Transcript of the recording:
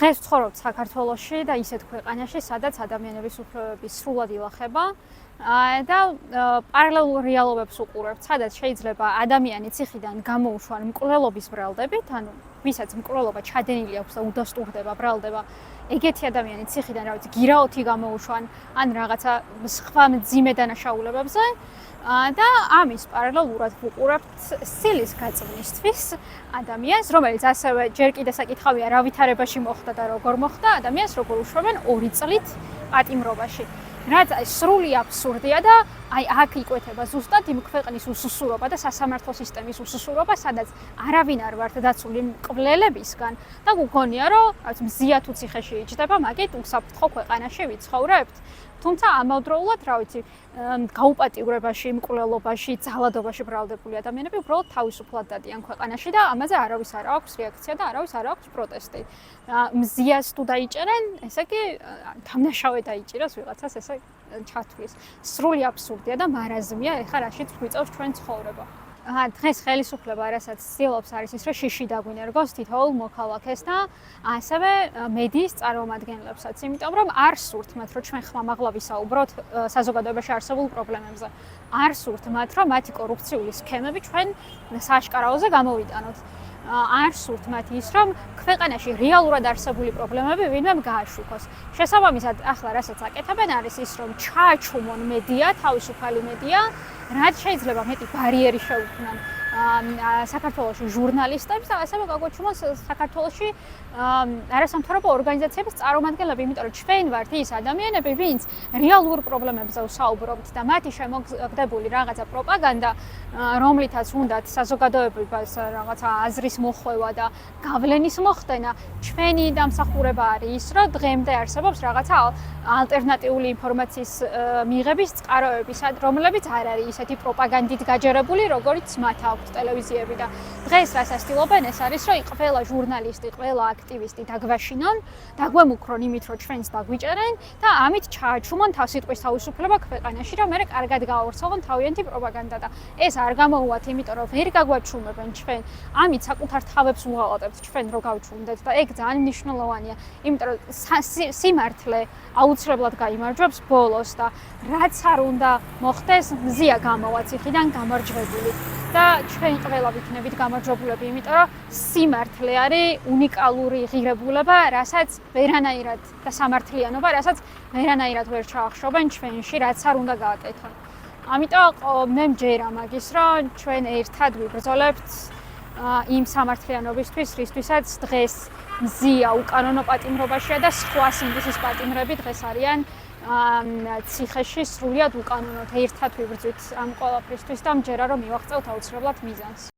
დღეს ვცხოვრობთ საქართველოში და ისეთ ქვეყანაში, სადაც ადამიანების უფლებები სრულად ილახება და პარალელურ რეალობებს უყურებთ, სადაც შეიძლება ადამიანი ციხიდან გამოუშვან მკვლელობის ბრალდებით, ანუ ვისაც მკვლელობა ჩადენილი აქვს და უდასტურდება, ბრალდება, ეგეთი ადამიანი ციხიდან, რა ვიცი, გირაოთი გამოუშვან, ან რაღაცა სხვა მძიმე დანაშაულებებზე და ამის პარალელურად ვუყურებთ სილის გაწვნისთვის ადამიანს, რომელიც ასევე ჯერ კიდევ საკითხავია რა ვითარებაში მოხდა და როგორ მოხდა, ადამიანს როგორ უშვებენ 2 წლით პატიმრობაში. რაც სრული აბსურდია და აი აქ იკვეთება ზუსტად იმ ქვეყნის უსუსურობა და სასამართლო სისტემის უსუსურობა, სადაც არავინ არ ვართ დაცული მკვლელებისგან და გქონია რომ მზია თუ ციხეში იჯდება, მაგით უსაფრთხო ქვეყანაში ვიცხოვრებთ. თუმცა ამავდროულად, რა ვიცი, გაუპატიურებაში, მკვლელობაში, ძალადობაში ბრალდებული ადამიანები უბრალოდ თავისუფლად დადიან ქვეყანაში და ამაზე არავის არ აქვს რეაქცია და არავის არ აქვს პროტესტი. მზიას თუ დაიჭერენ, ესე იგი დამნაშავე დაიჭიროს ვიღაცას, ესე ჩათვლის. სრული აბსურდია და მარაზმია, ეხლა რაშიც გვიწევს ჩვენ ცხოვრება. დღეს ხელისუფლება რასაც ცდილობს არის ის, რომ შიში დაგვინერგოს თითოეულ მოქალაქეს და ასევე მედიის წარმომადგენლებსაც, იმიტომ რომ არ სურთ მათ, რომ ჩვენ ხმამაღლა ვისაუბროთ საზოგადოებაში არსებულ პრობლემებზე. არ სურთ მათ, რომ მათი კორუფციული სქემები ჩვენ სააშკარაოზე გამოვიტანოთ. არ სურთ მათ ის, რომ ქვეყანაში რეალურად არსებული პრობლემები ვინმე გააშუქოს. შესაბამისად, ახლა რასაც აკეთებენ არის ის, რომ ჩააჩუმონ მედია, თავისუფალი მედია, რაც შეიძლება მეტი ბარიერი შეუქმნან საქართველოში ჟურნალისტებს და ასევე გაგვაჩუმოს საქართველოში არასამთავრობო ორგანიზაციების წარმომადგენლები, იმიტომ რომ ჩვენ ვართ ის ადამიანები, ვინც რეალურ პრობლემებზე ვსაუბრობთ და მათი შემოგდებული რაღაცა პროპაგანდა, რომლითაც უნდათ საზოგადოებას რაღაცა აზრის მოხვევა და გავლენის მოხდენა, ჩვენი დამსახურება არის ის, რომ დღემდე არსებობს რაღაცა ალტერნატიული ინფორმაციის მიღების წყაროები, რომლებიც არ არის ისეთი პროპაგანდით გაჯერებული, როგორიც მათ აქვს ტელევიზიები და დღეს რასაც ცდილობენ ეს არის, რომ ყველა ჟურნალისტი, ყველა აქტივისტი დაგვაშინონ, დაგვემუქრონ იმით, რომ ჩვენს დაგვიჭერენ და ამით ჩააჩუმონ თავსიტყვის თავისუფლება ქვეყანაში, რომ მერე კარგად გაავრცელონ თავიანთი პროპაგანდა და ეს არ გამოუვათ, იმიტომ რომ ვერ გაგვაჩუმებენ ჩვენ, ამით საკუთარ თავებს უღალატებთ ჩვენ რო გავჩუმდეთ და ეგ ძალიან მნიშვნელოვანია, იმიტომ რომ სიმართლე აუცილებლად გაიმარჯვებს ბოლოს და რაც არ უნდა მოხდეს, მზია გამოვა ციხიდან გამარჯვებული. და ჩვენ ყველა ვიქნებით გამარჯვებულები, იმიტომ რომ სიმართლე არის უნიკალური ღირებულება, რასაც ვერანაირად და სამართლიანობა, რასაც ვერანაირად ვერ ჩაახშობენ ჩვენში, რაც არ უნდა გააკეთონ. ამიტომ მე მჯერა მაგის, რომ ჩვენ ერთად ვიბრძოლებთ იმ სამართლიანობისთვის, რისთვისაც დღეს მზია უკანონო პატიმრობაშია და სხვა სინდისის პატიმრები დღეს არიან ციხეში სრულიად უკანონოდ ერთად ვიბრძვით ამ ყველაფრისთვის და მჯერა რომ მივაღწევთ აუცილებლად მიზანს.